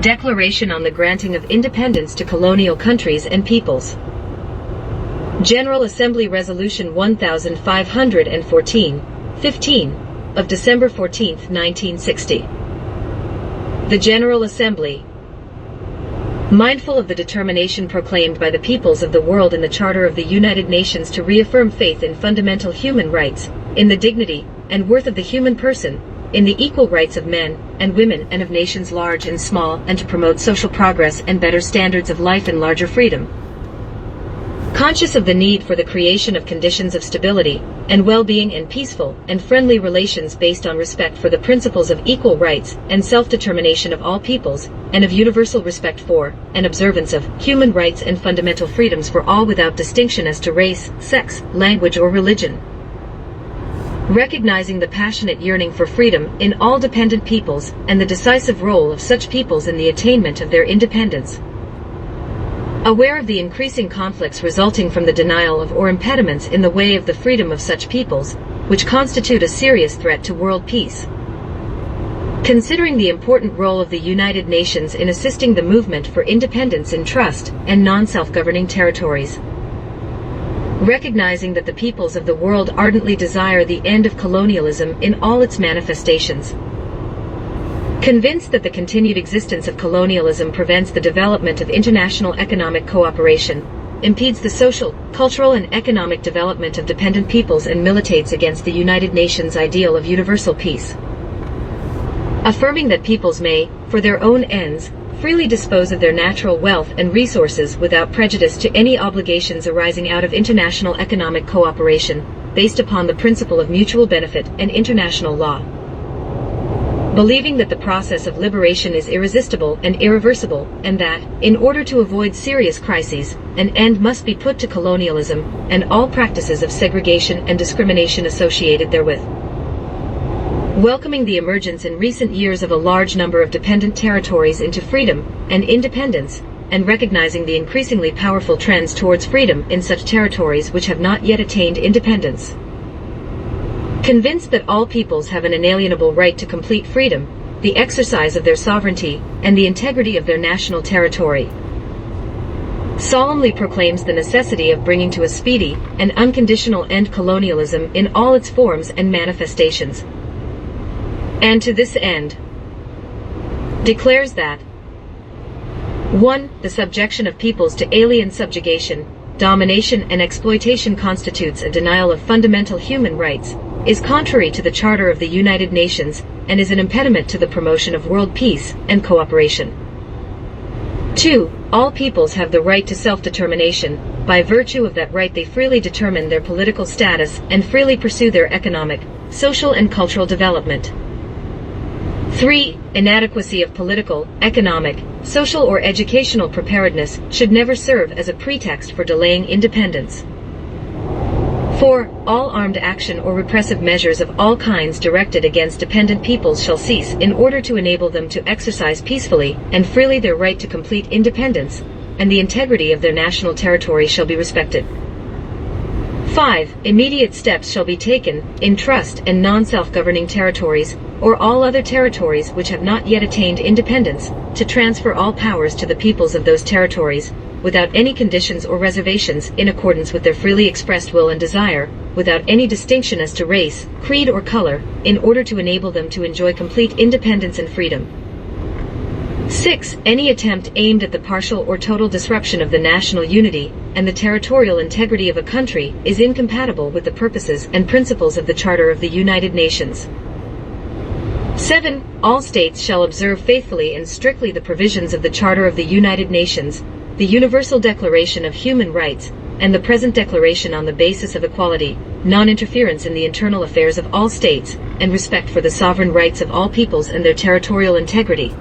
Declaration on the Granting of Independence to Colonial Countries and Peoples. General Assembly Resolution 1514, 15, of December 14, 1960. The General Assembly, mindful of the determination proclaimed by the peoples of the world in the Charter of the United Nations to reaffirm faith in fundamental human rights, in the dignity and worth of the human person, in the equal rights of men and women and of nations large and small, and to promote social progress and better standards of life and larger freedom. Conscious of the need for the creation of conditions of stability and well-being and peaceful and friendly relations based on respect for the principles of equal rights and self-determination of all peoples, and of universal respect for and observance of human rights and fundamental freedoms for all without distinction as to race, sex, language or religion. Recognizing the passionate yearning for freedom in all dependent peoples and the decisive role of such peoples in the attainment of their independence. Aware of the increasing conflicts resulting from the denial of or impediments in the way of the freedom of such peoples, which constitute a serious threat to world peace. Considering the important role of the United Nations in assisting the movement for independence in trust and non-self-governing territories. Recognizing that the peoples of the world ardently desire the end of colonialism in all its manifestations. Convinced that the continued existence of colonialism prevents the development of international economic cooperation, impedes the social, cultural and economic development of dependent peoples and militates against the United Nations ideal of universal peace. Affirming that peoples may, for their own ends, freely dispose of their natural wealth and resources without prejudice to any obligations arising out of international economic cooperation, based upon the principle of mutual benefit and international law. Believing that the process of liberation is irresistible and irreversible, and that, in order to avoid serious crises, an end must be put to colonialism and all practices of segregation and discrimination associated therewith. Welcoming the emergence in recent years of a large number of dependent territories into freedom and independence, and recognizing the increasingly powerful trends towards freedom in such territories which have not yet attained independence. Convinced that all peoples have an inalienable right to complete freedom, the exercise of their sovereignty, and the integrity of their national territory. Solemnly proclaims the necessity of bringing to a speedy and unconditional end colonialism in all its forms and manifestations. And to this end, declares that 1. The subjection of peoples to alien subjugation, domination and exploitation constitutes a denial of fundamental human rights, is contrary to the Charter of the United Nations, and is an impediment to the promotion of world peace and cooperation. 2. All peoples have the right to self-determination. By virtue of that right they freely determine their political status and freely pursue their economic, social and cultural development. 3. Inadequacy of political, economic, social or educational preparedness should never serve as a pretext for delaying independence. 4. All armed action or repressive measures of all kinds directed against dependent peoples shall cease in order to enable them to exercise peacefully and freely their right to complete independence, and the integrity of their national territory shall be respected. 5. Immediate steps shall be taken, in trust and non-self-governing territories, or all other territories which have not yet attained independence, to transfer all powers to the peoples of those territories, without any conditions or reservations, in accordance with their freely expressed will and desire, without any distinction as to race, creed or color, in order to enable them to enjoy complete independence and freedom. 6. Any attempt aimed at the partial or total disruption of the national unity and the territorial integrity of a country is incompatible with the purposes and principles of the Charter of the United Nations. 7. All states shall observe faithfully and strictly the provisions of the Charter of the United Nations, the Universal Declaration of Human Rights, and the present declaration on the basis of equality, non-interference in the internal affairs of all states, and respect for the sovereign rights of all peoples and their territorial integrity.